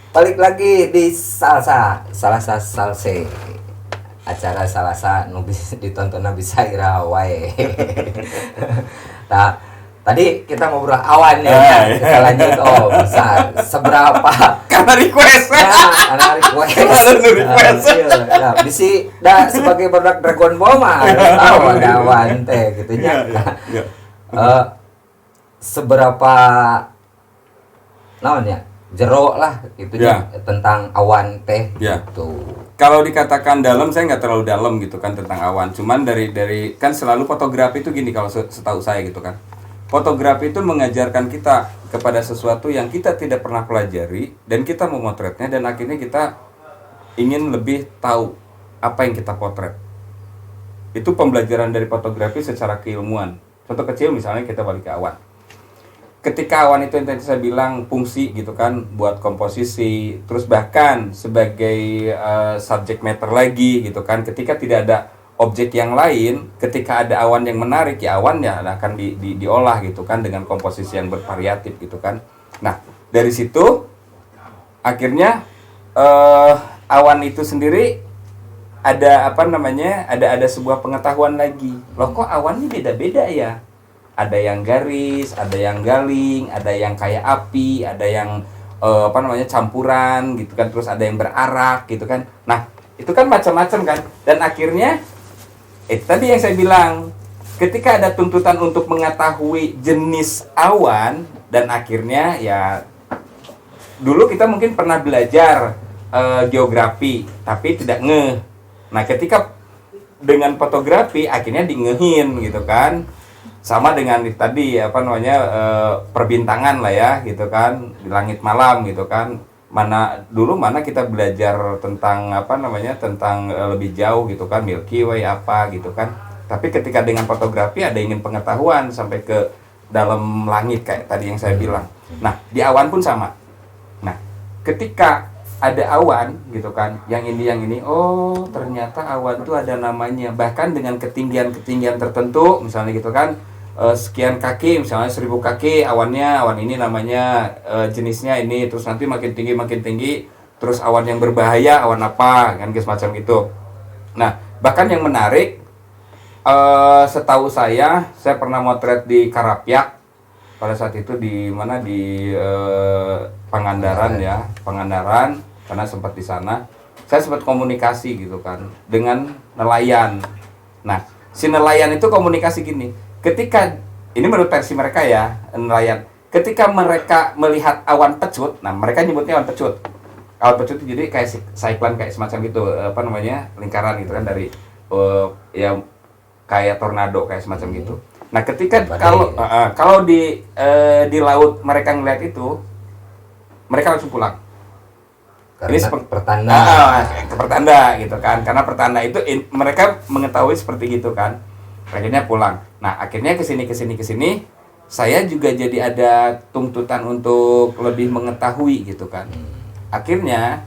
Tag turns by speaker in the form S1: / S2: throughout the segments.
S1: balik lagi di Salsa Salse, acara Salsa nu ditonton bisa ira wae. Nah, tadi kita ngobrol awan ya. Kita lanjut besar. Seberapa
S2: Karena request.
S1: karena request.
S2: Karena request.
S1: Nah, bisi sebagai produk Dragon Ball mah harus tahu ada awan teh gitu nya.
S2: Iya.
S1: Seberapa naon ya? Jero lah gitu
S2: Ya.
S1: tentang awan teh
S2: Ya.
S1: gitu.
S2: Kalau dikatakan dalam, saya nggak terlalu dalam gitu kan tentang awan. Cuman dari kan selalu fotografi itu gini kalau setahu saya gitu kan. Fotografi itu mengajarkan kita kepada sesuatu yang kita tidak pernah pelajari dan kita memotretnya dan akhirnya kita ingin lebih tahu apa yang kita potret. Itu pembelajaran dari fotografi secara keilmuan. Contoh kecil misalnya kita balik ke awan. Ketika awan itu yang tadi saya bilang fungsi gitu kan buat komposisi, terus bahkan sebagai subject matter lagi gitu kan, ketika tidak ada objek yang lain, ketika ada awan yang menarik ya awan ya akan diolah gitu kan dengan komposisi yang bervariatif gitu kan. Nah dari situ akhirnya awan itu sendiri ada apa namanya ada sebuah pengetahuan lagi, loh kok awannya beda-beda ya. Ada yang garis, ada yang galing, ada yang kayak api, ada yang campuran gitu kan, terus ada yang berarak gitu kan. Nah, itu kan macam-macam kan. Dan akhirnya tadi yang saya bilang, ketika ada tuntutan untuk mengetahui jenis awan dan akhirnya ya dulu kita mungkin pernah belajar geografi, tapi tidak ngeh. Nah, ketika dengan fotografi akhirnya dingehin gitu kan. Sama dengan tadi perbintangan lah ya gitu kan di langit malam gitu kan, mana kita belajar tentang tentang lebih jauh gitu kan Milky Way apa gitu kan, tapi ketika dengan fotografi ada ingin pengetahuan sampai ke dalam langit kayak tadi yang saya bilang. Nah di awan pun sama. Nah ketika ada awan gitu kan yang ini oh ternyata awan itu ada namanya, bahkan dengan ketinggian tertentu misalnya gitu kan, sekian kaki misalnya 1000 kaki awan ini namanya jenisnya ini, terus nanti makin tinggi terus awan yang berbahaya awan apa kan semacam itu. Nah bahkan yang menarik setahu saya pernah motret di Karapyak pada saat itu di mana di Pangandaran ya, Pangandaran, karena sempat di sana saya sempat komunikasi gitu kan dengan nelayan. Nah si nelayan itu komunikasi gini, ketika ini menurut versi mereka ya nelayan, ketika mereka melihat awan pecut, nah mereka nyebutnya awan pecut. Awan pecut itu jadi kayak cyclone kayak semacam gitu, lingkaran gitu kan dari ya kayak tornado kayak semacam gitu. Nah ketika kalau di laut mereka ngeliat itu, mereka langsung pulang.
S1: Karena
S2: Ini pertanda gitu kan, karena pertanda itu mereka mengetahui seperti gitu kan. Akhirnya pulang. Nah akhirnya kesini saya juga jadi ada tuntutan untuk lebih mengetahui gitu kan. Akhirnya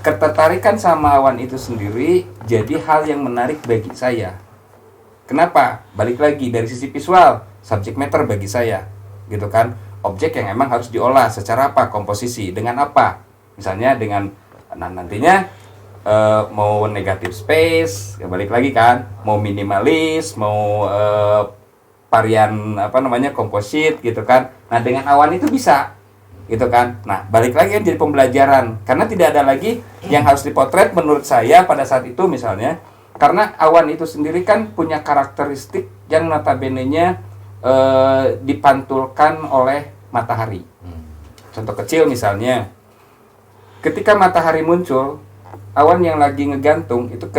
S2: ketertarikan sama awan itu sendiri jadi hal yang menarik bagi saya. Kenapa? Balik lagi dari sisi visual, subject matter bagi saya gitu kan, objek yang emang harus diolah secara apa, komposisi dengan apa, misalnya dengan nantinya mau negative space, ya balik lagi kan, mau minimalis, mau varian komposit gitu kan. Nah dengan awan itu bisa gitu kan. Nah balik lagi kan jadi pembelajaran, karena tidak ada lagi yang harus dipotret menurut saya pada saat itu misalnya, karena awan itu sendiri kan punya karakteristik yang notabene-nya dipantulkan oleh matahari. Contoh kecil misalnya, ketika matahari muncul, awan yang lagi ngegantung itu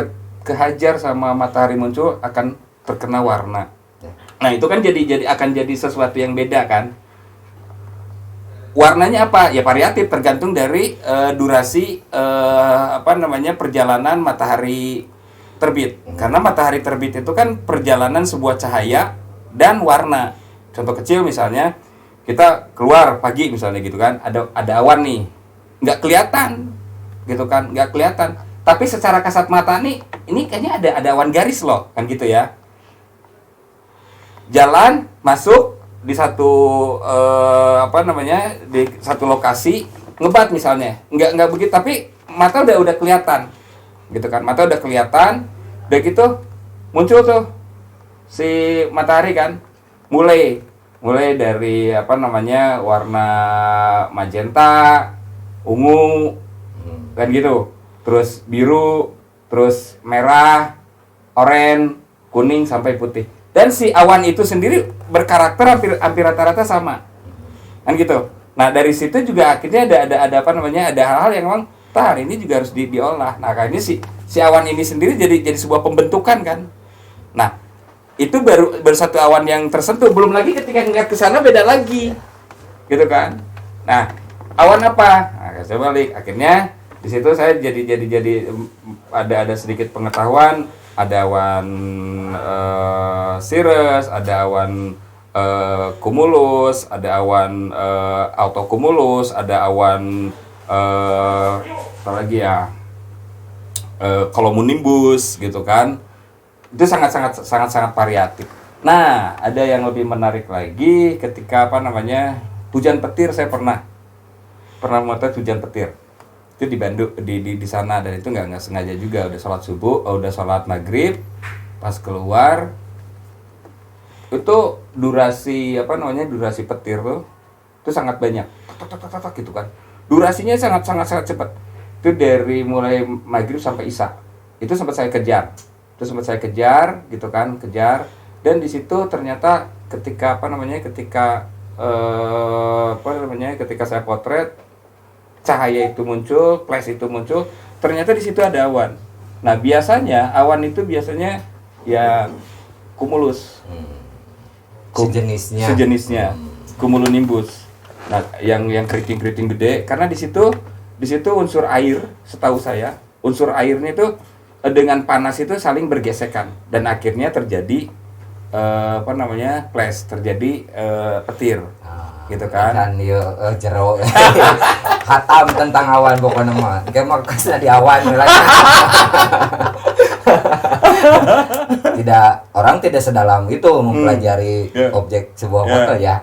S2: kehajar sama matahari muncul akan terkena warna. Nah itu kan akan jadi sesuatu yang beda kan. Warnanya apa? Ya variatif, tergantung dari durasi perjalanan matahari terbit. Karena matahari terbit itu kan perjalanan sebuah cahaya dan warna. Contoh kecil misalnya, kita keluar pagi misalnya gitu kan, ada awan nih, nggak kelihatan gitu kan, nggak kelihatan, tapi secara kasat mata nih ini kayaknya ada awan garis loh kan gitu ya. Jalan masuk di satu di satu lokasi ngebat misalnya, nggak begitu, tapi mata udah kelihatan, gitu kan, mata udah kelihatan, udah gitu muncul tuh si matahari kan, mulai dari apa namanya warna magenta, ungu, kan gitu, terus biru, terus merah, oranye, kuning sampai putih. Dan si awan itu sendiri berkarakter hampir rata-rata sama, kan gitu. Nah dari situ juga akhirnya ada apa namanya, ada hal-hal yang memang hari ini juga harus diolah. Nah akhirnya si awan ini sendiri jadi sebuah pembentukan kan. Nah itu baru satu awan yang tersentuh, belum lagi ketika ngeliat ke sana beda lagi, gitu kan. Nah awan apa? Nah saya balik, akhirnya di situ saya jadi ada sedikit pengetahuan. Ada awan cirrus, ada awan cumulus, ada awan autocumulus, ada awan apa lagi ya, cumulonimbus gitu kan. Itu sangat variatif. Nah, ada yang lebih menarik lagi ketika apa namanya hujan petir. Saya pernah memotret hujan petir. Itu di Bandung, di sana, dan itu nggak sengaja juga, udah sholat subuh, udah sholat maghrib, pas keluar itu durasi petir tuh itu sangat banyak, gitu kan, durasinya sangat cepat. Itu dari mulai maghrib sampai isya itu sempat saya kejar gitu kan, dan di situ ternyata ketika ketika saya potret, cahaya itu muncul, flash itu muncul, ternyata di situ ada awan. Nah biasanya awan itu ya cumulus, sejenisnya, cumulonimbus. Nah yang keriting gede, karena di situ unsur air, setahu saya unsur airnya itu dengan panas itu saling bergesekan, dan akhirnya terjadi flash, terjadi petir. Gitu kan,
S1: jero hatam tentang awan pokoknya mah kayak makasnya di awan lagi. Orang tidak sedalam itu mempelajari objek sebuah foto ya.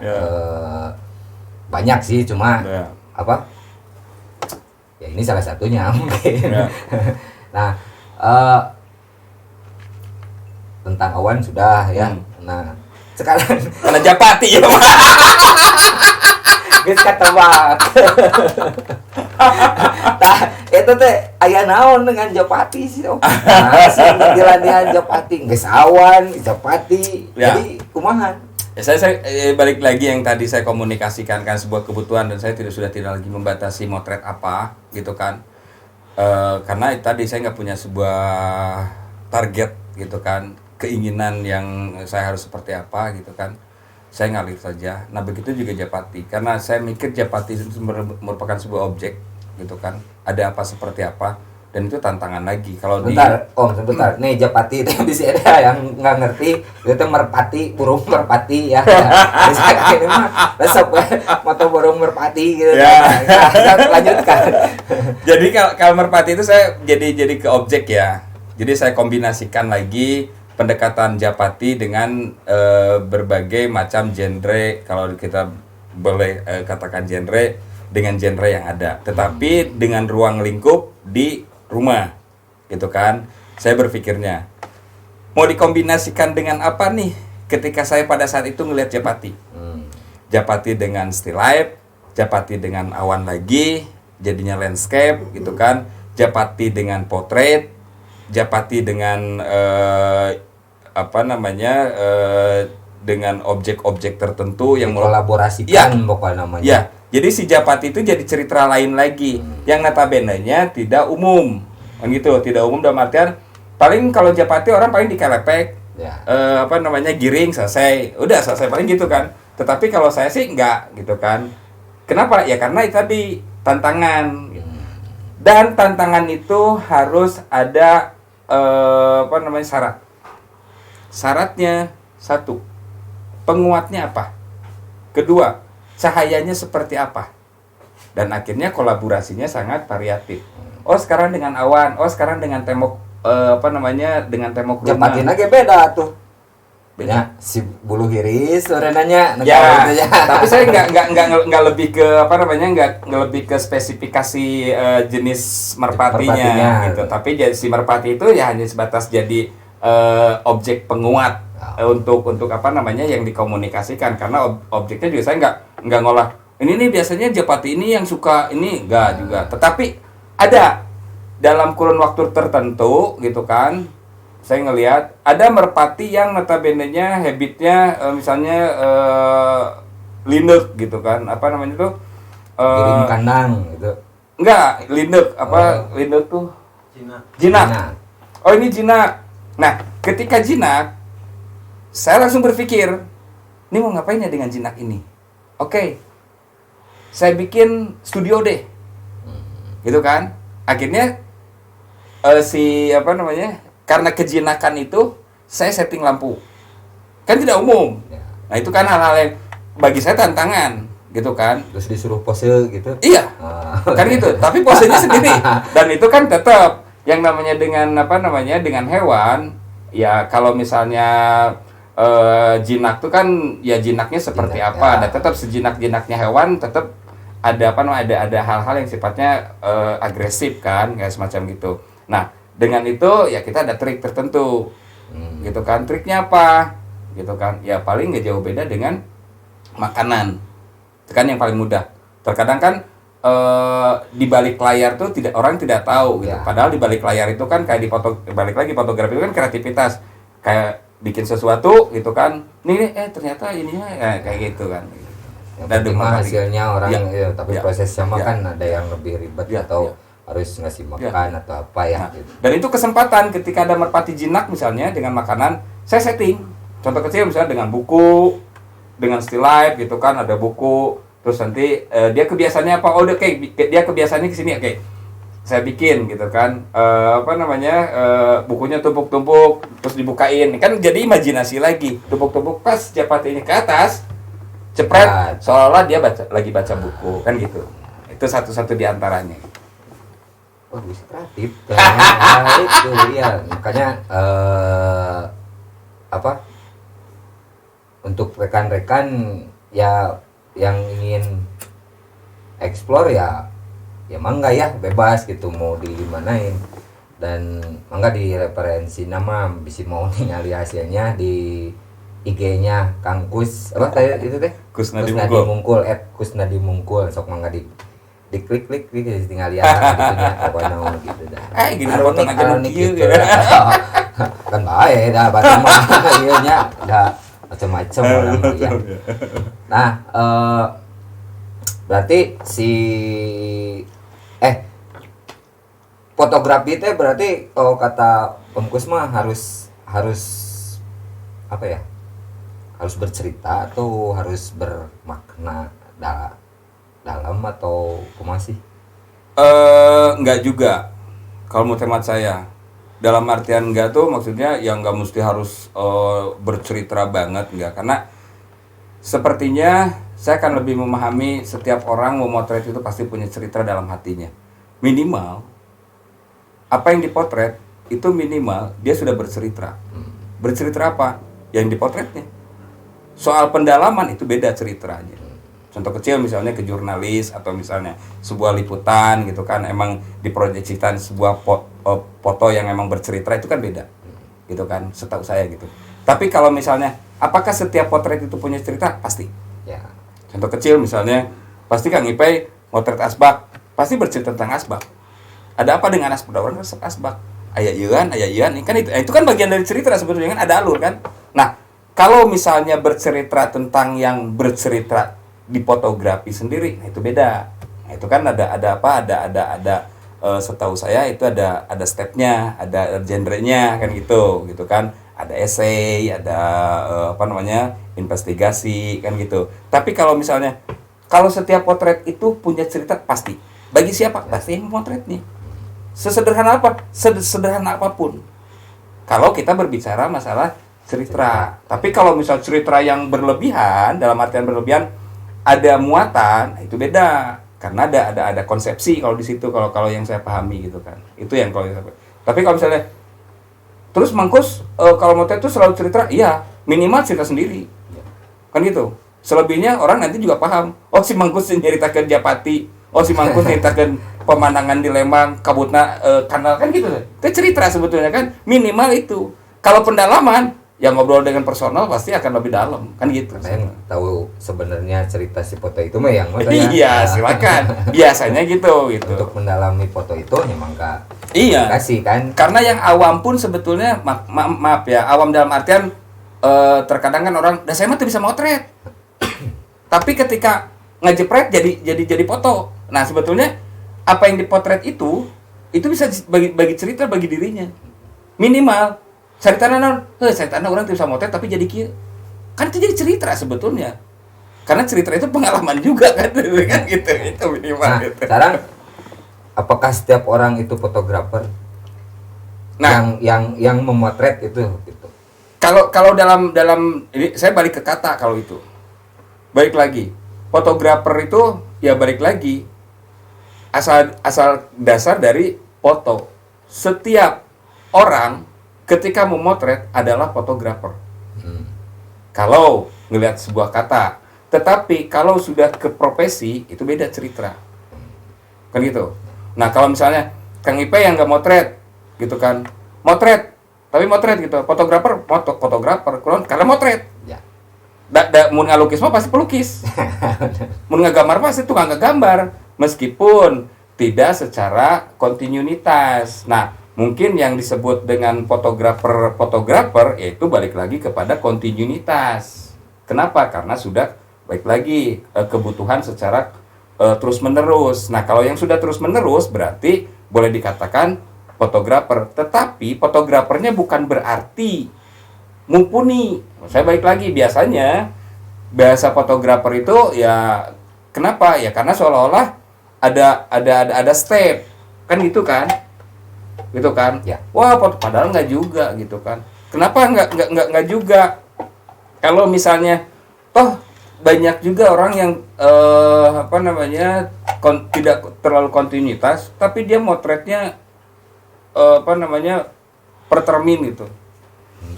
S1: Banyak sih, cuma apa ya, ini salah satunya mungkin. Nah tentang awan sudah ya. Nah sekarang
S2: karena Japati ya
S1: geus katebak. Tah eta teh aya naon dengan Japati sih. Nah, sih dilanian Japati geus awan, Japati.
S2: Ya.
S1: Jadi kumaha?
S2: Ya, saya balik lagi yang tadi saya komunikasikan kan, sebuah kebutuhan, dan saya sudah tidak lagi membatasi motret apa gitu kan. Karena tadi saya nggak punya sebuah target gitu kan, keinginan yang saya harus seperti apa gitu kan. Saya ngalir saja. Nah begitu juga Japati, karena saya mikir Japati itu merupakan sebuah objek gitu kan, ada apa seperti apa, dan itu tantangan lagi. Kalau
S1: sebentar, nih Japati itu bisa ada yang nggak ngerti, itu merpati, burung merpati ya. Misalkan ini mah resep moto burung merpati gitu ya. Nah, lanjutkan.
S2: Jadi kalau merpati itu saya jadi ke objek ya. Jadi saya kombinasikan lagi pendekatan Japati dengan berbagai macam genre, kalau kita boleh katakan genre, dengan genre yang ada, tetapi dengan ruang lingkup di rumah gitu kan. Saya berpikirnya mau dikombinasikan dengan apa nih ketika saya pada saat itu ngelihat Japati. Japati dengan still life, Japati dengan awan lagi jadinya landscape gitu kan, Japati dengan portrait, Japati dengan dengan objek-objek tertentu yang
S1: kolaborasikan pokoknya namanya.
S2: Ya, jadi si Japati itu jadi cerita lain lagi yang notabene-nya tidak umum. Kan gitu, tidak umum dalam artian paling kalau Japati orang paling dikelepek.
S1: Ya.
S2: Giring selesai. Udah selesai paling gitu kan. Tetapi kalau saya sih enggak gitu kan. Kenapa? Ya karena itu tadi tantangan. Dan tantangan itu harus ada syarat. Syaratnya satu, penguatnya apa? Kedua, cahayanya seperti apa? Dan akhirnya kolaborasinya sangat variatif. Oh sekarang dengan awan, oh sekarang dengan tembok dengan tembok rumah.
S1: Japatina ge beda tuh. Ya, si bulu hiris nanya
S2: Ya,
S1: gitu ya.
S2: tapi saya nggak lebih ke apa namanya nggak lebih ke spesifikasi jenis merpatinya
S1: Merpatinya.
S2: gitu. Tapi si merpati itu ya hanya sebatas jadi objek penguat untuk apa namanya yang dikomunikasikan, karena objeknya juga saya nggak ngolah. Ini nih biasanya Japati ini yang suka ini enggak juga. Tetapi ada dalam kurun waktu tertentu gitu kan. Saya ngelihat ada merpati yang notabene-nya habitnya misalnya linek gitu kan, apa namanya tuh
S1: Kirim kandang gitu.
S2: enggak linek apa linek tuh jinak.
S1: Jinak.
S2: Oh ini jinak. Nah ketika jinak saya langsung berpikir ini mau ngapain ya dengan jinak ini. Oke, saya bikin studio deh gitu kan. Akhirnya si apa namanya, karena kejinakan itu saya setting lampu kan tidak umum. Nah itu kan hal-hal yang bagi saya tantangan gitu kan.
S1: Terus disuruh pose gitu.
S2: Iya kan gitu, tapi posenya sendiri. Dan itu kan tetap yang namanya dengan apa namanya dengan hewan ya, kalau misalnya jinak tuh kan ya jinaknya seperti
S1: Jinak,
S2: apa.
S1: ya.
S2: Dan tetap sejinak-jinaknya hewan tetap ada apa namanya ada hal-hal yang sifatnya agresif kan, kayak semacam gitu. Nah dengan itu ya kita ada trik tertentu gitu kan. Triknya apa gitu kan, ya paling nggak jauh beda dengan makanan. Itu kan yang paling mudah. Terkadang kan di balik layar tuh orang tidak tahu gitu.
S1: Ya.
S2: Padahal di balik layar itu kan kayak balik lagi fotografi itu kan kreativitas, kayak bikin sesuatu gitu kan. Nih ternyata ininya kayak gitu kan.
S1: Yang
S2: Dan
S1: penting mah hasilnya orang
S2: Ya.
S1: tapi
S2: Ya.
S1: prosesnya mah
S2: Ya.
S1: kan ada yang lebih ribet
S2: Ya.
S1: atau
S2: Ya.
S1: harus ngasih makan atau apa ya
S2: Nah,
S1: gitu.
S2: dan itu kesempatan ketika ada merpati jinak misalnya dengan makanan, saya setting. Contoh kecil misalnya dengan buku, dengan still life gitu kan, ada buku. Terus nanti dia kebiasaannya apa? Oh, oke, dia kebiasaannya ke sini, oke. Saya bikin gitu kan, apa namanya, bukunya tumpuk-tumpuk, terus dibukain. Kan jadi imajinasi lagi. Tumpuk-tumpuk pas Japatinya ke atas, cepret, seolah-olah dia lagi baca buku, kan gitu. Itu satu-satu di antaranya.
S1: Bagus, kreatif. Nah, itu ya makanya apa untuk rekan-rekan ya yang ingin explore ya mangga ya, bebas gitu mau di manain, dan mangga di referensi nama bisa mau ningali hasilnya di IG-nya Kang Kus apa kayak itu teh
S2: Kusnadi
S1: Mungkul @kusnadimungkul sok mangga diklik tinggal lihat gitu nya apa naon gitu dah.
S2: Gini foto aja
S1: Aronik
S2: kieu
S1: gitu. Kan bae dah batin mah ieu nya da macam-macam orang ya. Nah, berarti si fotografi teh berarti kalau kata Om Kus mah harus apa ya? Harus bercerita atau harus bermakna dalam atau masih?
S2: Enggak juga. Kalau mau temat saya, dalam artian enggak tuh maksudnya yang enggak mesti harus bercerita banget, enggak. Karena sepertinya saya akan lebih memahami setiap orang memotret itu pasti punya cerita dalam hatinya. Minimal apa yang dipotret itu minimal dia sudah bercerita. Bercerita apa? Yang dipotretnya. Soal pendalaman itu beda ceritanya. Contoh kecil misalnya ke jurnalis atau misalnya sebuah liputan gitu kan, emang diproyeksikan sebuah foto yang emang bercerita, itu kan beda gitu kan, setahu saya gitu. Tapi kalau misalnya apakah setiap potret itu punya cerita? Pasti
S1: Ya.
S2: contoh kecil misalnya pasti Kang Ipay potret asbak pasti bercerita tentang asbak. Ada apa dengan asbak? Orang resep asbak, ayah ieuan kan itu kan bagian dari cerita sebetulnya kan, ada alur kan. Nah kalau misalnya bercerita tentang yang bercerita di fotografi sendiri, nah itu beda. Nah, itu kan ada setahu saya itu ada stepnya, ada genrenya kan gitu kan. Ada essay, ada apa namanya, investigasi kan gitu. Tapi kalau misalnya kalau setiap potret itu punya cerita pasti. Bagi siapa? Pasti yang memotretnya. Sesederhana apa? Sederhana apapun. Kalau kita berbicara masalah cerita. Tapi kalau misal cerita yang berlebihan, dalam artian berlebihan ada muatan, itu beda. Karena ada konsepsi kalau di situ, kalau yang saya pahami gitu kan. Itu yang kalau saya. Tapi kalau misalnya terus Mangkus kalau motret itu selalu cerita, iya, minimal cerita sendiri. Kan gitu. Selebihnya orang nanti juga paham. Oh si Mangkus nyeritakan Japati. Oh si Mangkus nyeritakan pemandangan di Lembang, kabutna kanal kan gitu. Itu cerita sebetulnya kan minimal itu. Kalau pendalaman yang ngobrol dengan personal pasti akan lebih dalam kan gitu.
S1: Saya tahu sebenarnya cerita si foto itu mah yang mana
S2: Iya, silakan. Biasanya gitu.
S1: Untuk mendalami foto itu memang Kak.
S2: Iya.
S1: Kasih kan.
S2: Karena yang awam pun sebetulnya maaf ya, awam dalam artian terkadang kan orang, "Dah saya mah tuh bisa motret." Tapi ketika ngejepret jadi foto. Nah, sebetulnya apa yang dipotret itu bisa bagi cerita bagi dirinya. Minimal ceritanya orang tuh bisa motret tapi jadi kieu. Kan itu jadi cerita sebetulnya. Karena cerita itu pengalaman juga kan, kan gitu. Itu minimal
S1: Nah,
S2: gitu.
S1: sekarang apakah setiap orang itu fotografer?
S2: Nah,
S1: yang memotret itu gitu.
S2: Kalau dalam ini saya balik ke kata kalau itu. Balik lagi. Fotografer itu ya balik lagi asal dasar dari foto. Setiap orang ketika memotret adalah fotografer. Kalau ngelihat sebuah kata, tetapi kalau sudah ke profesi itu beda cerita. Kan gitu. Nah, kalau misalnya Kang Ipe yang nggak motret gitu kan. Tapi motret gitu. Fotografer karena motret.
S1: Ya.
S2: Mun ngalukis mah pasti pelukis. Mun ngagambar pasti tukang ngagambar meskipun tidak secara kontinuitas. Nah, mungkin yang disebut dengan fotografer yaitu balik lagi kepada kontinuitas. Kenapa? Karena sudah balik lagi kebutuhan secara terus-menerus. Nah, kalau yang sudah terus-menerus berarti boleh dikatakan fotografer. Tetapi fotografernya bukan berarti mumpuni. Saya balik lagi, biasanya bahasa fotografer itu ya kenapa? Ya karena seolah-olah ada step. Kan gitu kan? Gitu kan?
S1: Ya.
S2: Wah, padahal nggak juga gitu kan. Kenapa nggak juga? Kalau misalnya toh banyak juga orang yang tidak terlalu kontinuitas, tapi dia motretnya per termin gitu.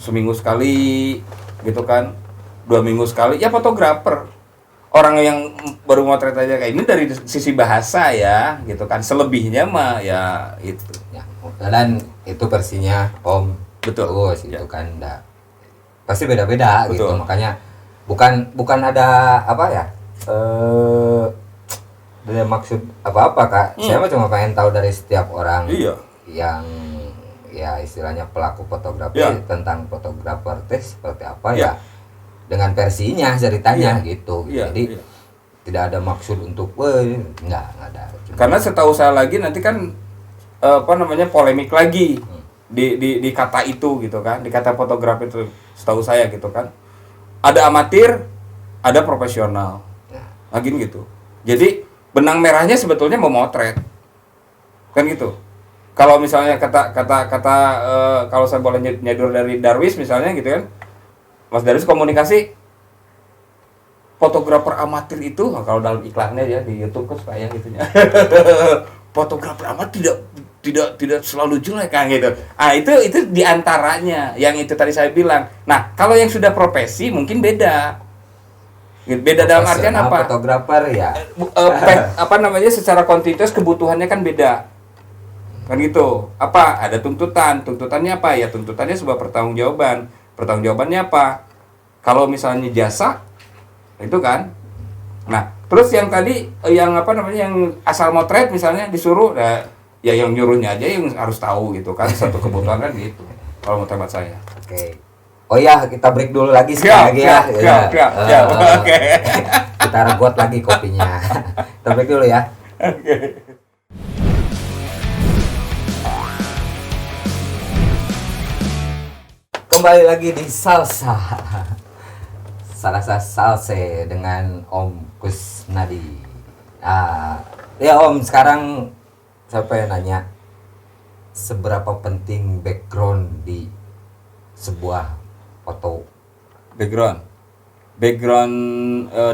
S2: Seminggu sekali gitu kan, 2 minggu sekali ya fotografer. Orang yang baru motret aja kayak ini dari sisi bahasa ya gitu kan, selebihnya mah ya itu
S1: Ya. Dan itu versinya Om.
S2: Betul.
S1: Terus
S2: Ya.
S1: itu kan pasti beda-beda gitu.
S2: Betul.
S1: Makanya bukan ada apa ya? Ada maksud apa-apa Kak. Saya mah cuma pengen tahu dari setiap orang
S2: Iya.
S1: yang ya istilahnya pelaku fotografi
S2: Ya.
S1: tentang fotografer teh seperti apa
S2: Ya.
S1: ya dengan versinya ceritanya
S2: Iya.
S1: gitu.
S2: Iya,
S1: Jadi
S2: iya.
S1: tidak ada maksud untuk nggak ada. Cuma-
S2: Karena setahu saya lagi nanti kan polemik lagi di kata itu gitu kan, di kata fotografi itu setahu saya gitu kan. Ada amatir, ada profesional. Nah, gini gitu. Jadi benang merahnya sebetulnya memotret. Kan gitu. Kalau misalnya kata kalau saya boleh nyadur dari Darwis misalnya gitu kan. Mas Darwis komunikasi fotografer amatir itu kalau dalam iklannya ya di YouTube kan suka ya gitunya. Fotografer amatir tidak selalu jelek kan gitu. Ah itu diantaranya yang itu tadi saya bilang. Nah kalau yang sudah profesi mungkin beda. Beda dalam artian
S1: Profesional
S2: apa?
S1: Fotografer ya.
S2: Secara kontinuitas kebutuhannya kan beda. Kan gitu. Apa? Ada tuntutan. Tuntutannya apa? Ya tuntutannya sebuah pertanggungjawaban. Pertanggungjawabannya apa? Kalau misalnya jasa itu kan. Nah, terus yang tadi yang asal motret misalnya disuruh ya yang nyuruhnya aja yang harus tahu gitu kan satu kebutuhan kan gitu. Kalau menurut saya.
S1: Oke. Oh ya, kita break dulu lagi
S2: Siap,
S1: sekali lagi ya.
S2: siap. Oke.
S1: Kita regot lagi kopinya. Kita break dulu ya. Kembali lagi di Salsa. Salsa Salse dengan Om Kusnadi. Ya Om, sekarang saya pengen nanya, seberapa penting background di sebuah foto?
S2: Background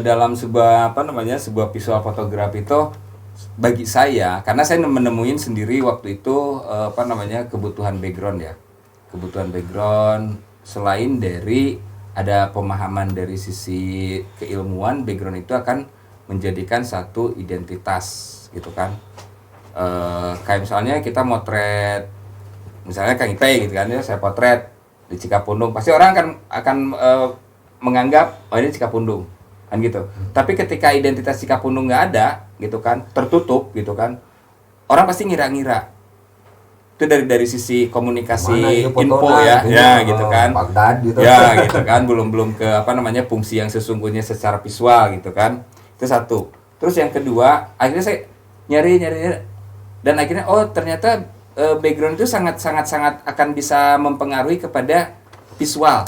S2: dalam sebuah sebuah visual fotografi itu bagi saya karena saya menemuin sendiri waktu itu kebutuhan background selain dari ada pemahaman dari sisi keilmuan, background itu akan menjadikan satu identitas gitu kan. Kayak misalnya kita motret, misalnya Kang Ipei gitu kan, ya saya potret di Cikapundung, pasti orang akan menganggap oh ini Cikapundung kan gitu. Tapi ketika identitas Cikapundung nggak ada gitu kan, tertutup gitu kan, orang pasti ngira-ngira. Itu dari sisi komunikasi info ya, ya gitu kan.
S1: Baghdad gitu.
S2: Ya gitu kan, belum ke fungsi yang sesungguhnya secara visual gitu kan. Itu satu. Terus yang kedua, akhirnya saya nyari dan akhirnya oh ternyata background itu sangat akan bisa mempengaruhi kepada visual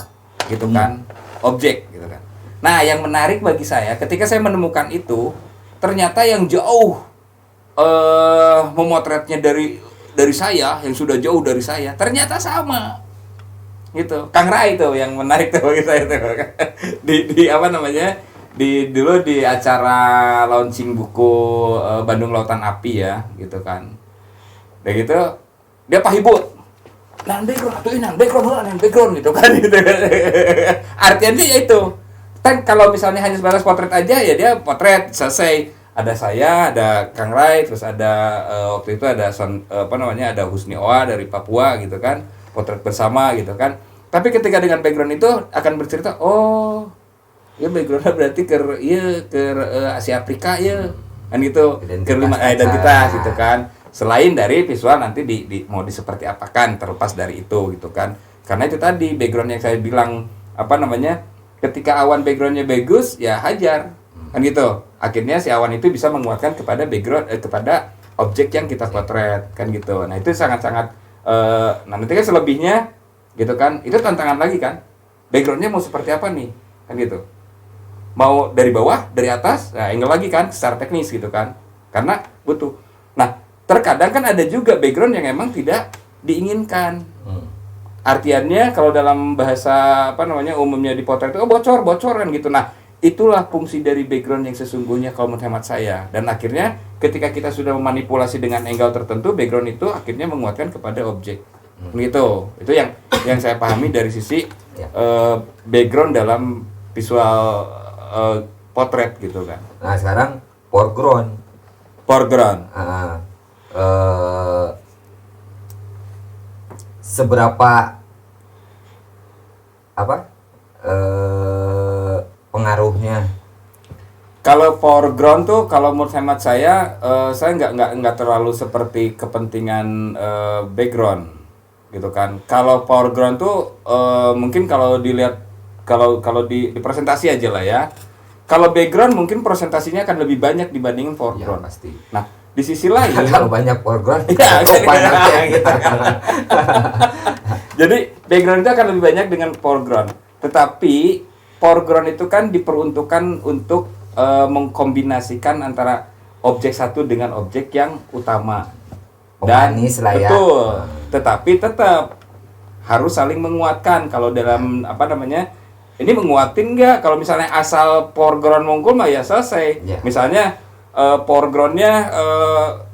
S2: gitu kan, objek gitu kan. Nah, yang menarik bagi saya ketika saya menemukan itu, ternyata yang jauh memotretnya dari saya, yang sudah jauh dari saya, ternyata sama. Gitu. Kang Rai itu yang menarik tuh bagi saya tuh. Dulu di acara launching buku Bandung Lautan Api ya, gitu kan. Udah gitu dia pahibut. Nah, background gitu kan gitu. Artinya ya itu. Kan kalau misalnya hanya sebatas potret aja ya dia potret selesai. Ada saya, ada Kang Rai, terus ada waktu itu ada ada Husni Oa dari Papua gitu kan, potret bersama gitu kan. Tapi ketika dengan background itu akan bercerita, oh, ya backgroundnya berarti ke Asia Afrika ya, kan gitu, ke identitas gitu kan. Selain dari visual nanti mau seperti apakan terlepas dari itu gitu kan. Karena itu tadi background yang saya bilang ketika awan backgroundnya bagus ya hajar. Kan gitu. Akhirnya si awan itu bisa menguatkan kepada background kepada objek yang kita potret kan gitu. Nah, itu sangat-sangat nanti kan selebihnya gitu kan. Itu tantangan lagi kan. Backgroundnya mau seperti apa nih? Kan gitu. Mau dari bawah, dari atas, nah angle lagi kan secara teknis gitu kan. Karena butuh. Nah, terkadang kan ada juga background yang emang tidak diinginkan. Artiannya kalau dalam bahasa umumnya di potret itu bocoran gitu. Nah, itulah fungsi dari background yang sesungguhnya kalau menurut hemat saya. Dan akhirnya ketika kita sudah memanipulasi dengan angle tertentu, background itu akhirnya menguatkan kepada objek. Gitu. Itu yang saya pahami dari sisi background dalam visual potret gitu kan.
S1: Nah, sekarang foreground. Seberapa pengaruhnya?
S2: Kalau foreground tuh kalau menurut hemat saya nggak terlalu seperti kepentingan background gitu kan. Kalau foreground tuh mungkin kalau dilihat kalau di presentasi aja lah ya. Kalau background mungkin presentasinya akan lebih banyak dibandingin foreground.
S1: Ya, pasti.
S2: Nah, di sisi lain
S1: kalau banyak foreground
S2: ya,
S1: banyak
S2: gitu kan. Jadi background itu akan lebih banyak dengan foreground. Tetapi foreground itu kan diperuntukkan untuk mengkombinasikan antara objek satu dengan objek yang utama.
S1: Pemanis lah ya.
S2: Betul. Tetapi tetap harus saling menguatkan. Kalau dalam ini menguatin nggak? Kalau misalnya asal foreground mungkul mah ya selesai. Yeah. Misalnya foregroundnya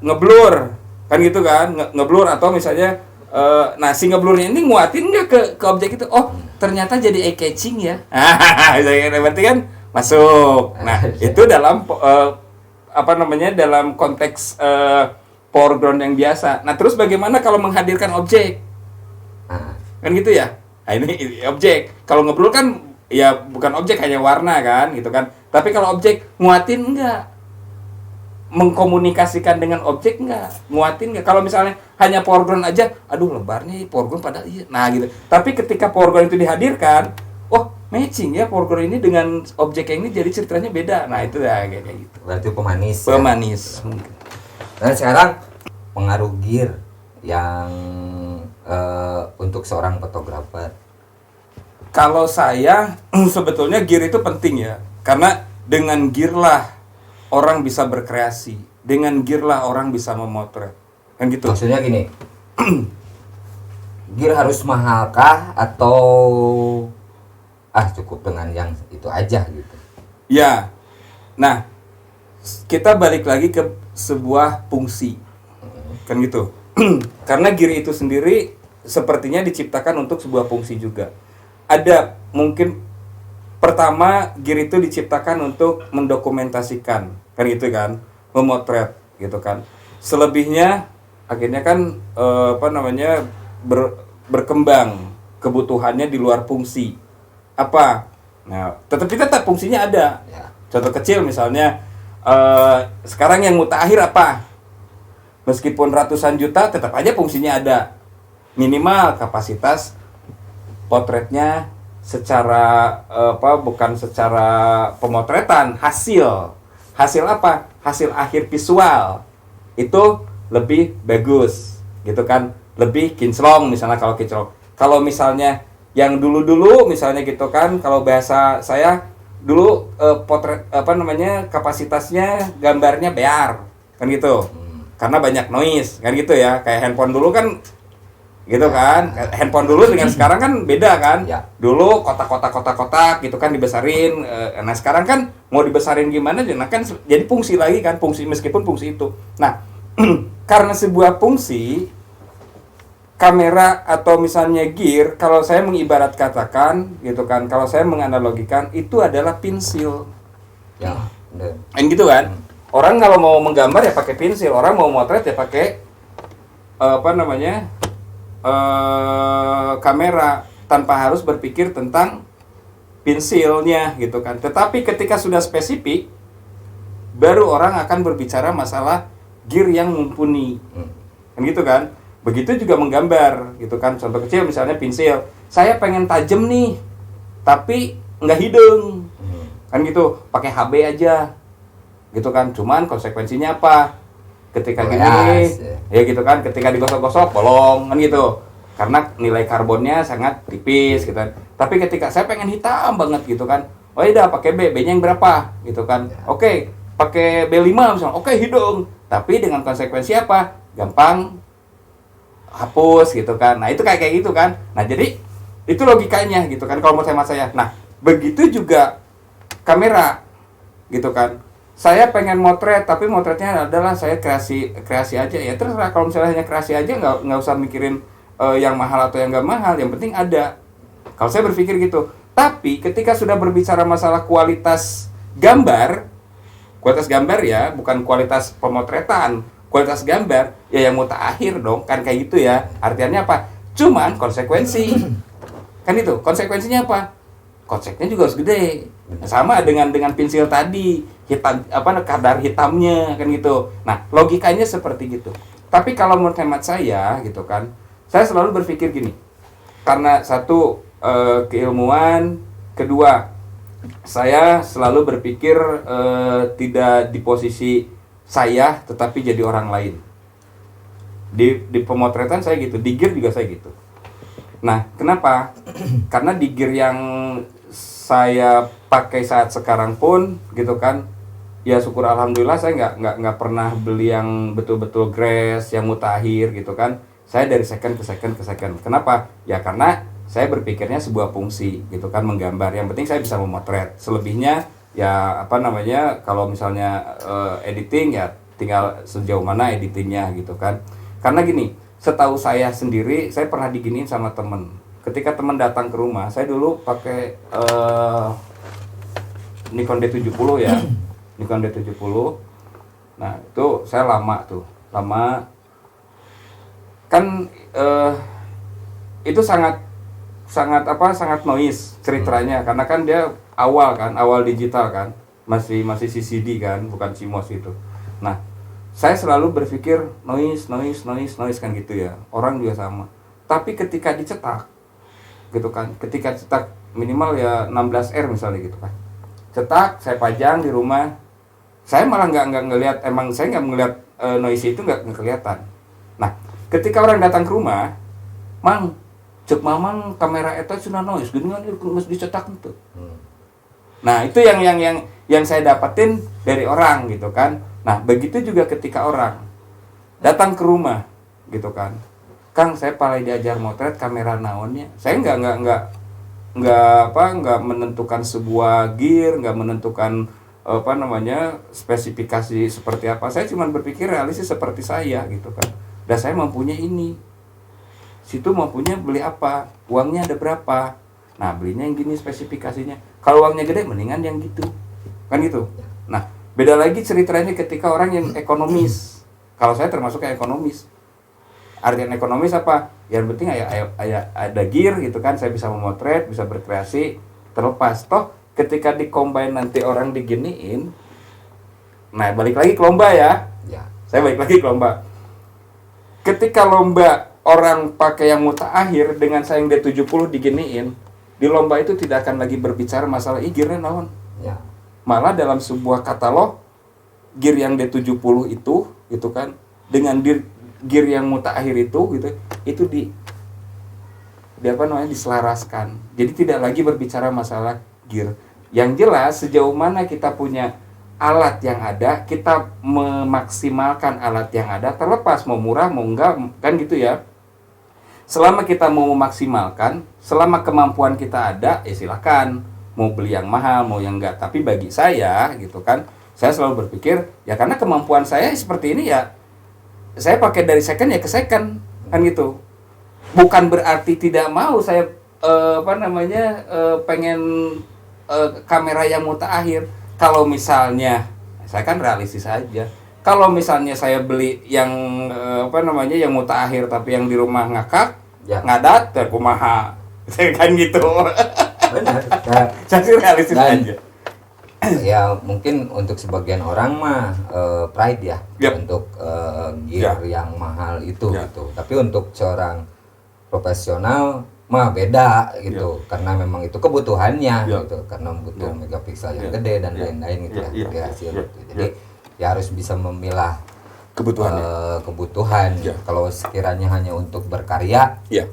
S2: ngeblur, kan gitu kan? Ngeblur atau misalnya si ngeblurnya ini nguatin nggak ke objek itu? Oh, ternyata jadi eye catching ya. Berarti kan masuk. Nah, itu dalam dalam konteks foreground yang biasa. Nah, terus bagaimana kalau menghadirkan objek? Kan gitu ya. Nah, ini objek. Kalau ngeblur kan ya bukan objek, hanya warna kan gitu kan. Tapi kalau objek nguatin enggak? Mengkomunikasikan dengan objek enggak? Nguatin enggak? Kalau misalnya hanya foreground aja, aduh lebarnya foreground padahal iya. Nah gitu. Tapi ketika foreground itu dihadirkan, oh matching ya foreground ini dengan objek yang ini jadi ceritanya beda. Nah itu ya kayak gitu.
S1: Berarti pemanis.
S2: Pemanis. Ya.
S1: Nah sekarang pengaruh gear yang untuk seorang fotografer.
S2: Kalau saya sebetulnya gear itu penting ya, karena dengan gear lah orang bisa berkreasi, dengan gear lah orang bisa memotret, kan gitu.
S1: Maksudnya gini, gear harus mahalkah atau cukup dengan yang itu aja gitu?
S2: Ya, nah kita balik lagi ke sebuah fungsi, kan gitu. Karena gear itu sendiri sepertinya diciptakan untuk sebuah fungsi juga. Ada mungkin pertama gear itu diciptakan untuk mendokumentasikan, kan gitu kan, memotret gitu kan. Selebihnya akhirnya kan berkembang kebutuhannya di luar fungsi apa. Nah, tetap fungsinya ada.
S1: Ya.
S2: Contoh kecil misalnya sekarang yang mutakhir apa? Meskipun ratusan juta tetap aja fungsinya ada. Minimal kapasitas potretnya secara bukan secara pemotretan, hasil apa? Hasil akhir visual itu lebih bagus gitu kan, lebih kinclong misalnya. Kalau kinclong, kalau misalnya yang dulu misalnya gitu kan, kalau bahasa saya dulu potret kapasitasnya gambarnya bear kan gitu, karena banyak noise kan gitu ya. Kayak handphone dulu kan gitu kan, handphone dulu dengan sekarang kan beda kan.
S1: Ya.
S2: Dulu kotak gitu kan dibesarin, nah sekarang kan mau dibesarin gimana, nah kan jadi fungsi lagi kan, fungsi meskipun fungsi itu. Nah karena sebuah fungsi kamera atau misalnya gear, kalau saya mengibarat katakan gitu kan, kalau saya menganalogikan itu adalah pensil.
S1: Ya, bener.
S2: Kan gitu kan. Orang kalau mau menggambar ya pakai pensil, orang mau motret ya pakai kamera, tanpa harus berpikir tentang pensilnya gitu kan. Tetapi ketika sudah spesifik, baru orang akan berbicara masalah gear yang mumpuni. Kan gitu kan. Begitu juga menggambar gitu kan. Contoh kecil misalnya pensil, saya pengen tajam nih tapi nggak hidung, kan gitu, pakai HB aja gitu kan. Cuman konsekuensinya apa? Ketika gini, ya gitu kan, ketika digosok-gosok bolong kan gitu, karena nilai karbonnya sangat tipis gitu kan. Tapi ketika saya pengen hitam banget gitu kan, oh iya pakai B-nya yang berapa gitu kan. Oke, pakai B5 misalnya, oke hidung. Tapi dengan konsekuensi apa? Gampang hapus gitu kan. Nah itu kayak gitu kan. Nah jadi itu logikanya gitu kan kalau menurut hemat saya. Nah begitu juga kamera gitu kan. Saya pengen motret, tapi motretnya adalah saya kreasi aja ya. Terserah, kalau misalnya hanya kreasi aja, nggak usah mikirin yang mahal atau yang nggak mahal. Yang penting ada. Kalau saya berpikir gitu. Tapi ketika sudah berbicara masalah kualitas gambar ya, bukan kualitas pemotretan, kualitas gambar ya yang mutakhir dong, kan kayak gitu ya. Artinya apa? Cuman konsekuensi. Kan itu, konsekuensinya apa? Koceknya juga harus gede. Sama dengan pensil tadi, hitam kadar hitamnya kan gitu. Nah, logikanya seperti gitu. Tapi kalau menurut hemat saya gitu kan, saya selalu berpikir gini. Karena satu keilmuan, kedua saya selalu berpikir tidak di posisi saya tetapi jadi orang lain. Di pemotretan saya gitu, di gear juga saya gitu. Nah, kenapa? Karena di gear yang saya pakai saat sekarang pun gitu kan, ya syukur alhamdulillah saya nggak pernah beli yang betul-betul grass yang mutakhir gitu kan. Saya dari second ke second. Kenapa? Ya karena saya berpikirnya sebuah fungsi gitu kan, menggambar. Yang penting saya bisa memotret. Selebihnya ya kalau misalnya editing ya tinggal sejauh mana editingnya gitu kan. Karena gini, setahu saya sendiri, saya pernah diginiin sama temen. Ketika teman datang ke rumah, saya dulu pakai Nikon D70 ya. Nikon D70. Nah, itu saya lama. Kan itu sangat noise ceritanya, karena kan dia awal digital kan. Masih CCD kan, bukan CMOS itu. Nah, saya selalu berpikir noise kan gitu ya. Orang juga sama. Tapi ketika dicetak gitu kan, ketika cetak minimal ya 16R misalnya gitu kan, cetak saya pajang di rumah, saya malah nggak ngelihat, emang saya nggak ngelihat noise itu, nggak kelihatan. Nah ketika orang datang ke rumah, mang cek mamang kamera eta sudah noise gini kan harus dicetak itu. Nah itu yang saya dapetin dari orang gitu kan. Nah begitu juga ketika orang datang ke rumah gitu kan, Kang, saya paling diajar motret kamera naonnya. Saya nggak menentukan sebuah gear, nggak menentukan spesifikasi seperti apa. Saya cuma berpikir realistis seperti saya gitu kan. Dan saya mampunya ini. Situ mampunya beli apa? Uangnya ada berapa? Nah, belinya yang gini spesifikasinya. Kalau uangnya gede mendingan yang gitu. Kan gitu. Nah, beda lagi ceritanya ketika orang yang ekonomis. Kalau saya termasuk yang ekonomis. Artian ekonomis apa? Yang penting ada gear gitu kan, saya bisa memotret, bisa berkreasi, terlepas. Toh ketika di-combine nanti orang diginiin, nah balik lagi ke lomba ya.
S1: Ya.
S2: Saya balik lagi ke lomba. Ketika lomba orang pakai yang mutakhir dengan saya yang D70 diginiin, di lomba itu tidak akan lagi berbicara masalah gear naon.
S1: Ya.
S2: Malah dalam sebuah katalog gear yang D70 itu kan dengan gear yang mutakhir itu di apa namanya diselaraskan. Jadi tidak lagi berbicara masalah gear. Yang jelas sejauh mana kita punya alat yang ada, kita memaksimalkan alat yang ada, terlepas mau murah mau enggak kan gitu ya. Selama kita mau memaksimalkan, selama kemampuan kita ada, ya silakan mau beli yang mahal mau yang enggak. Tapi bagi saya gitu kan, saya selalu berpikir ya karena kemampuan saya seperti ini ya saya pakai dari second ya ke second kan gitu. Bukan berarti tidak mau saya pengen kamera yang mutakhir. Kalau misalnya saya kan realistis aja. Kalau misalnya saya beli yang yang mutakhir tapi yang di rumah ngakak,
S1: Ya.
S2: ngadat ya kumaha. Kan gitu.
S1: Benar. Nah,
S2: Saya sih realistis
S1: Dan-
S2: aja.
S1: ya mungkin untuk sebagian orang mah pride ya
S2: Yap.
S1: untuk gear yang mahal itu
S2: Ya.
S1: gitu. Tapi untuk seorang profesional mah beda gitu karena memang itu kebutuhannya
S2: Ya.
S1: gitu karena butuh
S2: Ya.
S1: megapiksel yang
S2: Ya.
S1: gede dan
S2: Ya.
S1: lain-lain gitu
S2: Ya.
S1: ya,
S2: Ya.
S1: dari hasil
S2: Ya.
S1: gitu. Jadi ya harus bisa memilah
S2: Kebutuhannya.
S1: kebutuhan.
S2: Ya.
S1: Kalau sekiranya hanya untuk berkarya
S2: Iya.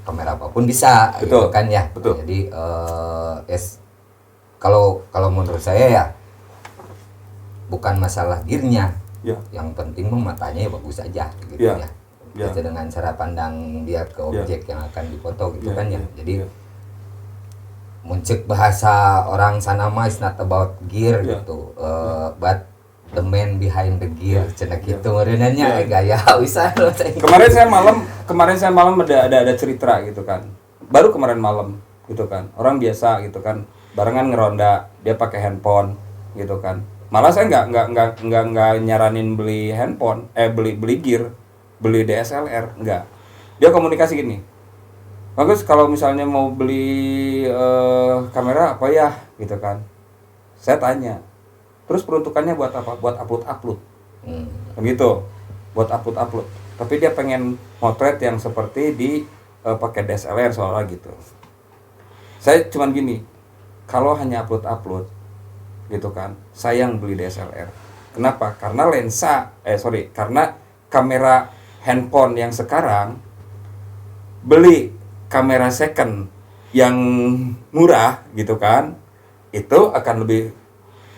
S1: kamera apapun bisa
S2: Betul.
S1: gitu kan ya.
S2: Betul.
S1: Jadi kalau menurut saya ya bukan masalah gearnya,
S2: Ya.
S1: yang penting mah matanya ya bagus aja gitu
S2: Ya.
S1: ya.
S2: Ya.
S1: Baca dengan cara pandang dia ke objek yang akan difoto gitu
S2: Ya,
S1: kan ya.
S2: ya,
S1: Jadi
S2: ya.
S1: muncul bahasa orang sana mah is not about gear
S2: Ya.
S1: gitu, but the man behind the gear, cenah
S2: Ya.
S1: gitu ngeureunannya
S2: Ya.
S1: gaya bisa loh.
S2: Kemarin saya malam ada cerita gitu kan. Baru kemarin malam gitu kan. Orang biasa gitu kan. Barengan ngeronda, dia pakai handphone gitu kan. Malah saya nggak nyaranin beli handphone, beli gear, beli DSLR, enggak. Dia komunikasi gini. Bagus kalau misalnya mau beli kamera apa ya gitu kan. Saya tanya. Terus peruntukannya buat apa? Buat upload. Begitu. Buat upload. Tapi dia pengen motret yang seperti di pakai DSLR soalnya gitu. Saya cuman gini, kalau hanya upload gitu kan, sayang beli DSLR. Kenapa? Karena karena kamera handphone yang sekarang beli kamera second yang murah gitu kan, itu akan lebih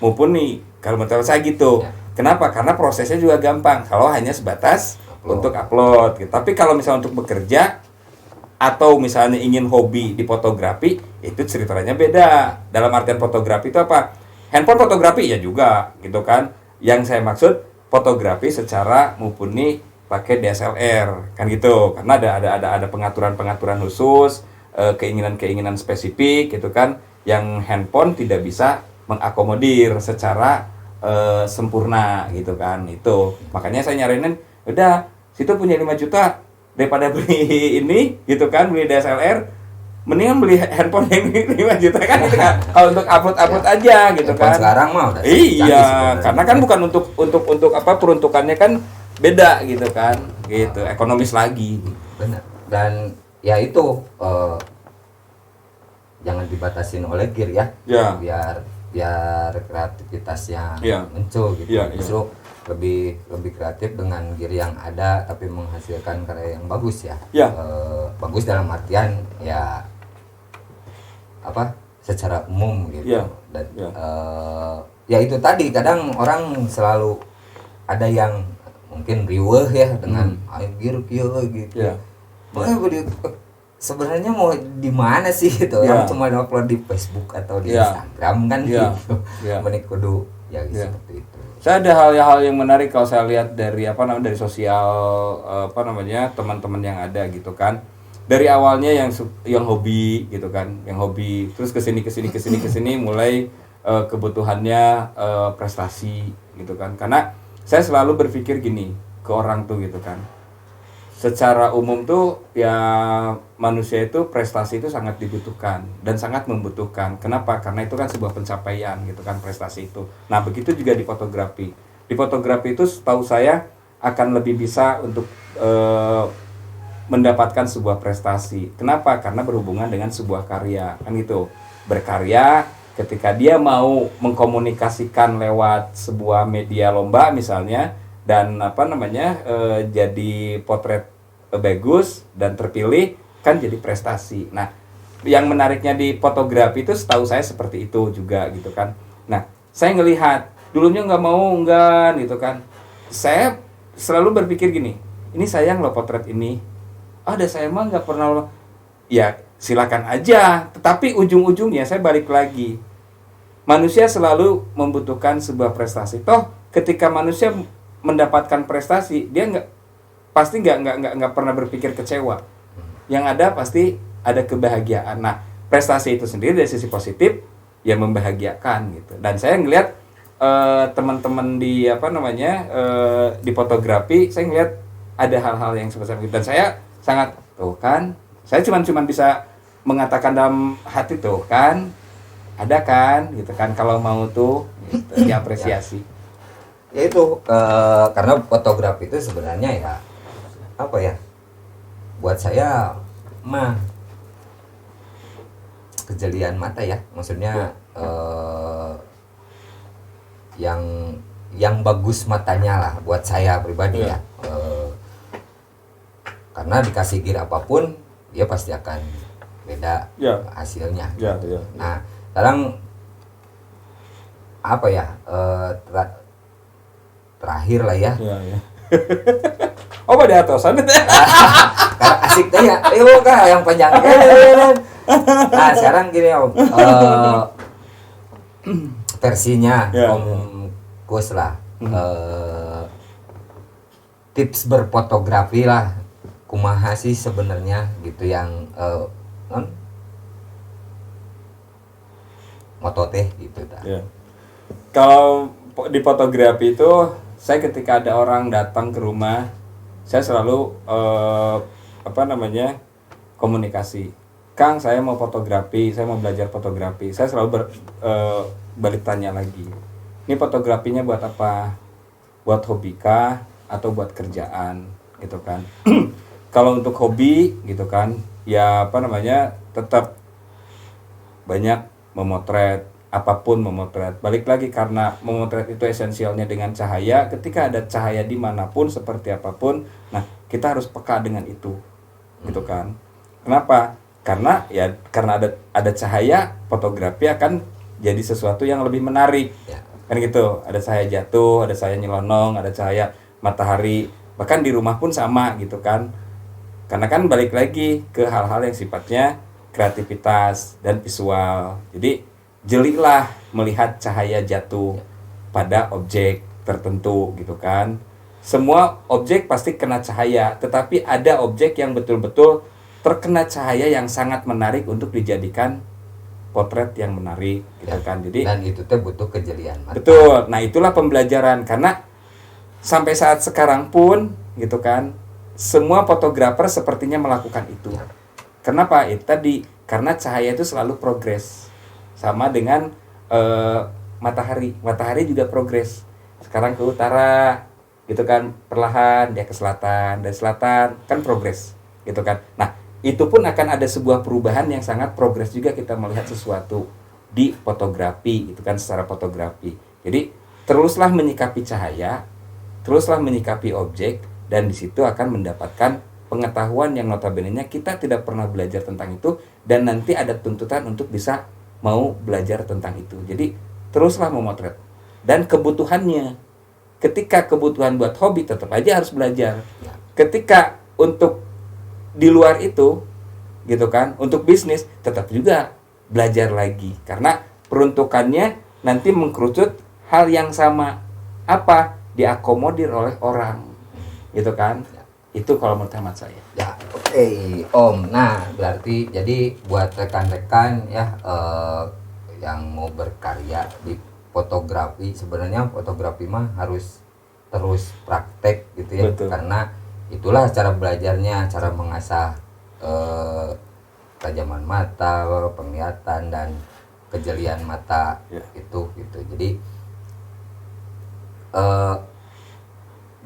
S2: mumpuni kalau menurut saya gitu.
S1: Ya.
S2: Kenapa? Karena prosesnya juga gampang kalau hanya sebatas untuk upload gitu. Tapi kalau misalnya untuk bekerja atau misalnya ingin hobi di fotografi, itu ceritanya beda. Dalam artian fotografi itu apa? Handphone fotografi ya juga gitu kan. Yang saya maksud fotografi secara mumpuni pakai DSLR kan gitu. Karena ada pengaturan khusus, keinginan spesifik gitu kan, yang handphone tidak bisa mengakomodir secara sempurna gitu kan. Itu makanya saya nyaranin udah situ punya 5 juta daripada beli ini gitu kan, beli DSLR, mendingan beli handphone yang 5 juta kan gitu kan. Kalau untuk upload aja gitu
S1: Handphone
S2: kan.
S1: sekarang mah udah
S2: Iya,
S1: canggih sebenarnya.
S2: karena kan bukan untuk apa, peruntukannya kan beda gitu kan. Gitu, ekonomis lagi.
S1: Benar. Dan ya itu jangan dibatasin oleh gear ya.
S2: Ya.
S1: Biar kreativitasnya
S2: Ya.
S1: muncul gitu.
S2: Ya, ya.
S1: Justru lebih kreatif dengan gear yang ada tapi menghasilkan karya yang bagus ya.
S2: Ya.
S1: Bagus dalam artian ya apa? Secara umum gitu.
S2: Ya.
S1: Dan
S2: Ya.
S1: ya itu tadi kadang orang selalu ada yang mungkin riweuh ya dengan gear kieu gitu.
S2: Ya.
S1: Sebenarnya mau di mana sih gitu,
S2: Ya.
S1: orang cuma upload di Facebook atau di
S2: Ya.
S1: Instagram kan
S2: Ya.
S1: gitu.
S2: Ya.
S1: Menik kudu ya
S2: Ya.
S1: seperti itu.
S2: Saya ada hal-hal yang menarik kalau saya lihat dari dari sosial teman-teman yang ada gitu kan. dari awalnya yang hobi gitu kan, yang hobi terus kesini mulai kebutuhannya prestasi gitu kan. Karena saya selalu berpikir gini ke orang tuh gitu kan, secara umum tuh ya manusia itu prestasi itu sangat dibutuhkan dan sangat membutuhkan. Kenapa? Karena itu kan sebuah pencapaian gitu kan, prestasi itu. Nah begitu juga di fotografi. Di fotografi itu setahu saya akan lebih bisa untuk mendapatkan sebuah prestasi. Kenapa? Karena berhubungan dengan sebuah karya kan gitu. Berkarya ketika dia mau mengkomunikasikan lewat sebuah media lomba misalnya, dan jadi potret bagus dan terpilih, kan jadi prestasi. Nah yang menariknya di fotografi itu setahu saya seperti itu juga gitu kan. Nah saya ngelihat dulunya nggak gitu kan, saya selalu berpikir gini, ini sayang loh potret ini, ada saya mah nggak pernah. Ya silakan aja, tetapi ujung-ujungnya saya balik lagi, manusia selalu membutuhkan sebuah prestasi. Toh ketika manusia mendapatkan prestasi, dia nggak pernah berpikir kecewa. Yang ada pasti ada kebahagiaan. Nah prestasi itu sendiri dari sisi positif ya membahagiakan gitu. Dan saya ngelihat teman-teman di di fotografi, saya ngelihat ada hal-hal yang seperti itu, dan saya sangat saya cuma bisa mengatakan dalam hati tuh kan, ada kan gitu kan, kalau mau tuh gitu, diapresiasi.
S1: Ya itu karena fotografi itu sebenarnya ya apa ya, buat saya mah kejelian mata ya, maksudnya yang bagus matanya lah buat saya pribadi ya. Karena dikasih gear apapun dia pasti akan beda hasilnya. Nah sekarang apa ya, terakhir lah ya.
S2: Oh pada atasan itu.
S1: Karena asik teh ya, kah yang panjang. Nah sekarang gini Om, versinya Om Kus lah, tips berfotografi lah, kumaha sih sebenarnya gitu yang moto teh gitu ta.
S2: Kalau di fotografi itu, saya ketika ada orang datang ke rumah, saya selalu komunikasi. Kang, saya mau fotografi, saya mau belajar fotografi. Saya selalu balik tanya lagi, ini fotografinya buat apa? Buat hobi kah atau buat kerjaan gitu kan? Kalau untuk hobi gitu kan, ya tetap banyak memotret, apapun memotret. Balik lagi, karena memotret itu esensialnya dengan cahaya. Ketika ada cahaya dimanapun seperti apapun, nah kita harus peka dengan itu, gitu kan? Kenapa? Karena ada cahaya, fotografi akan jadi sesuatu yang lebih menarik, kan gitu. Ada cahaya jatuh, ada cahaya nyelonong, ada cahaya matahari, bahkan di rumah pun sama gitu kan. Karena kan balik lagi ke hal-hal yang sifatnya kreativitas dan visual. Jadi jelilah melihat cahaya jatuh pada objek tertentu gitu kan. Semua objek pasti kena cahaya, tetapi ada objek yang betul-betul terkena cahaya yang sangat menarik untuk dijadikan potret yang menarik gitu kan. Jadi
S1: dan itu tuh butuh kejelian mata.
S2: Betul. Nah, itulah pembelajaran, karena sampai saat sekarang pun gitu kan, semua fotografer sepertinya melakukan itu. Kenapa? Itu tadi, karena cahaya itu selalu progres. Sama dengan matahari. Matahari juga progres. Sekarang ke utara gitu kan, perlahan dia ke selatan, dan selatan kan progres gitu kan. Nah, itu pun akan ada sebuah perubahan yang sangat progres juga kita melihat sesuatu di fotografi gitu kan, secara fotografi. Jadi teruslah menyikapi cahaya, teruslah menyikapi objek, dan di situ akan mendapatkan pengetahuan yang notabene-nya kita tidak pernah belajar tentang itu, dan nanti ada tuntutan untuk bisa mau belajar tentang itu. Jadi teruslah memotret, dan kebutuhannya, ketika kebutuhan buat hobi tetap aja harus belajar. Ketika untuk di luar itu gitu kan, untuk bisnis tetap juga belajar lagi, karena peruntukannya nanti mengkerucut hal yang sama, apa, diakomodir oleh orang gitu kan. Itu kalau menurut hemat saya.
S1: Ya, oke, Om. Nah, berarti jadi buat rekan-rekan ya yang mau berkarya di fotografi, sebenarnya fotografi mah harus terus praktek gitu ya.
S2: Betul.
S1: Karena itulah cara belajarnya, cara mengasah ketajaman mata, penglihatan dan kejelian mata
S2: Ya.
S1: itu gitu. Jadi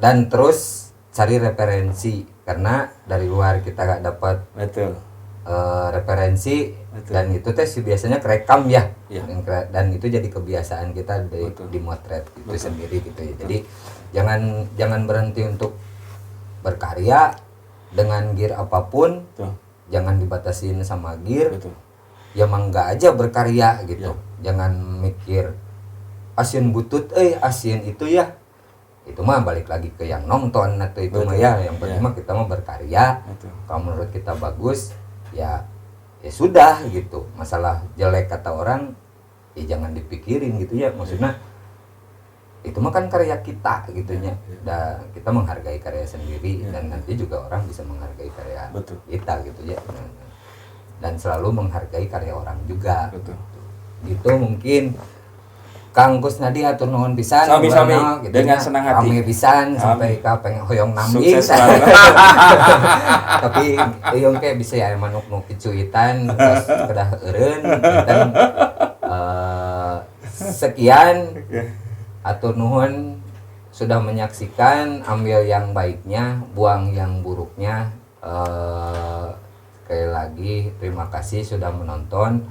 S1: dan terus cari referensi, karena dari luar kita gak dapat
S2: Betul.
S1: referensi.
S2: Betul.
S1: Dan itu teh biasanya kerekam ya.
S2: Ya.
S1: Dan itu jadi kebiasaan kita di motret itu
S2: Betul.
S1: sendiri gitu ya. Jadi jangan berhenti untuk berkarya dengan gear apapun.
S2: Betul.
S1: Jangan dibatasin sama gear.
S2: Betul.
S1: Ya mangga aja berkarya gitu. Jangan mikir asien butut asien itu ya. Itu mah balik lagi ke yang nonton atau itu mah ya. Yang penting mah kita mah berkarya.
S2: Betul.
S1: Kalau menurut kita bagus ya sudah gitu. Masalah jelek kata orang ya jangan dipikirin gitu ya. Maksudnya itu mah kan karya kita gitunya. Dan kita menghargai karya sendiri dan nanti juga orang bisa menghargai karya
S2: Betul.
S1: kita gitu ya. Dan selalu menghargai karya orang juga.
S2: Betul.
S1: Gitu mungkin Kang Kusnadi atur nuhun pisan
S2: Sami-sami,
S1: ngobrolna, gitu
S2: dengan
S1: nya.
S2: senang hati.
S1: Kami pisan sampai ka pengen hoyong nambing.
S2: Sukses selalu.
S1: Tapi ieu ke bisa aya manuk nu kicuitan terus kedah eureun dan sekian atur nuhun sudah menyaksikan, ambil yang baiknya, buang yang buruknya. Sekali lagi terima kasih sudah menonton,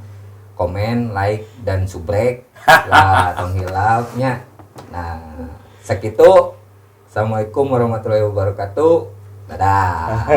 S1: komen, like, dan subrek lah tong hilapnya. Nah, segitu. Assalamualaikum warahmatullahi wabarakatuh. Dadah.